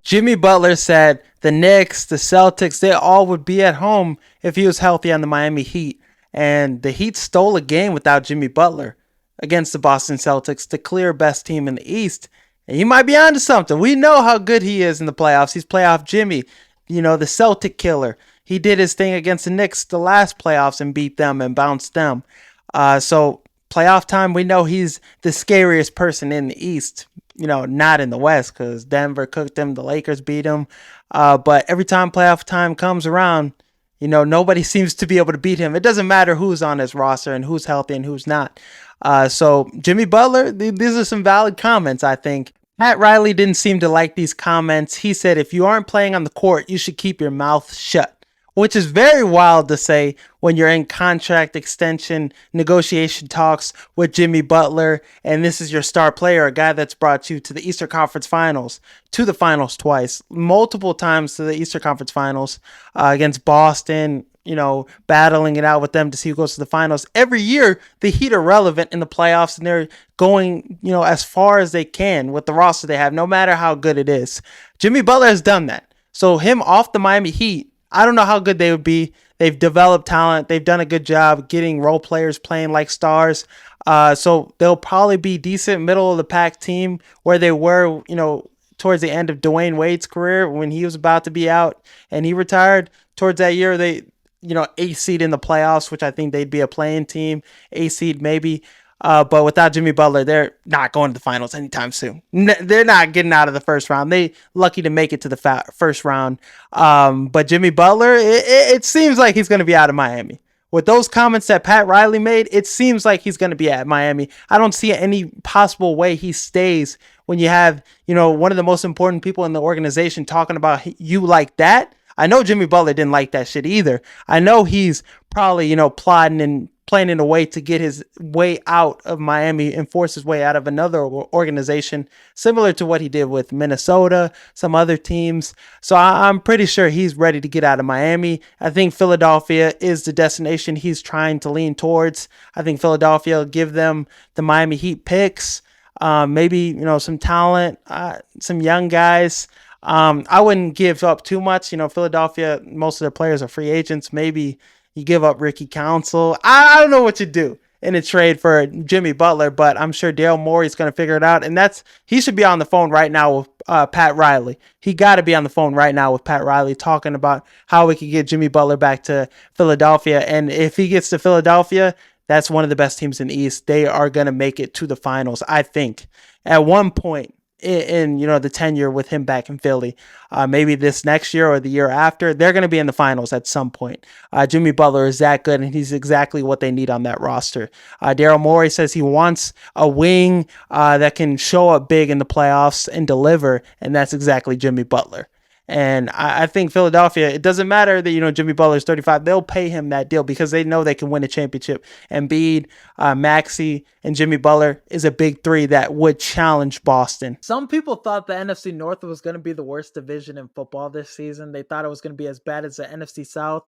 Jimmy Butler said the Knicks, the Celtics, they all would be at home if he was healthy on the Miami Heat. And the Heat stole a game without Jimmy Butler against the Boston Celtics, the clear best team in the East. And he might be onto something. We know how good he is in the playoffs. He's playoff Jimmy, the Celtic killer. He did his thing against the Knicks the last playoffs and beat them and bounced them. So playoff time, we know he's the scariest person in the East. Not in the West because Denver cooked them, the Lakers beat them. But every time playoff time comes around, nobody seems to be able to beat him. It doesn't matter who's on his roster and who's healthy and who's not. So Jimmy Butler, these are some valid comments, I think. Pat Riley didn't seem to like these comments. He said, if you aren't playing on the court, you should keep your mouth shut, which is very wild to say when you're in contract extension negotiation talks with Jimmy Butler, and this is your star player, a guy that's brought you to the Eastern Conference Finals, to the finals twice, multiple times to the Eastern Conference Finals against Boston, battling it out with them to see who goes to the finals. Every year, the Heat are relevant in the playoffs, and they're going, as far as they can with the roster they have, no matter how good it is. Jimmy Butler has done that. So him off the Miami Heat, I don't know how good they would be. They've developed talent. They've done a good job getting role players playing like stars. So they'll probably be decent middle of the pack team where they were, towards the end of Dwayne Wade's career when he was about to be out and he retired. Towards that year, they, 8th seed in the playoffs, which I think they'd be a playing team, 8th seed maybe. But without Jimmy Butler, they're not going to the finals anytime soon. They're not getting out of the first round. They lucky to make it to the first round. But Jimmy Butler, it seems like he's going to be out of Miami. With those comments that Pat Riley made, it seems like he's going to be at Miami. I don't see any possible way he stays when you have, one of the most important people in the organization talking about you like that. I know Jimmy Butler didn't like that shit either. I know he's probably, plotting and planning a way to get his way out of Miami and force his way out of another organization, similar to what he did with Minnesota, some other teams. So I'm pretty sure he's ready to get out of Miami. I think Philadelphia is the destination he's trying to lean towards. I think Philadelphia will give them the Miami Heat picks, maybe, some talent, some young guys. I wouldn't give up too much. Philadelphia, most of their players are free agents. Maybe you give up Ricky Council. I don't know what you do in a trade for Jimmy Butler, but I'm sure Daryl Morey's going to figure it out. And he should be on the phone right now with Pat Riley. He got to be on the phone right now with Pat Riley talking about how we can get Jimmy Butler back to Philadelphia. And if he gets to Philadelphia, that's one of the best teams in the East. They are going to make it to the finals, I think, at one point in the tenure with him back in Philly. Maybe this next year or the year after, they're going to be in the finals at some point. Jimmy Butler is that good, and he's exactly what they need on that roster. Daryl Morey says he wants a wing that can show up big in the playoffs and deliver, and that's exactly Jimmy Butler. And I think Philadelphia, it doesn't matter that, Jimmy Butler's 35. They'll pay him that deal because they know they can win a championship. Embiid, Maxey, and Jimmy Butler is a big three that would challenge Boston. Some people thought the NFC North was going to be the worst division in football this season. They thought it was going to be as bad as the NFC South.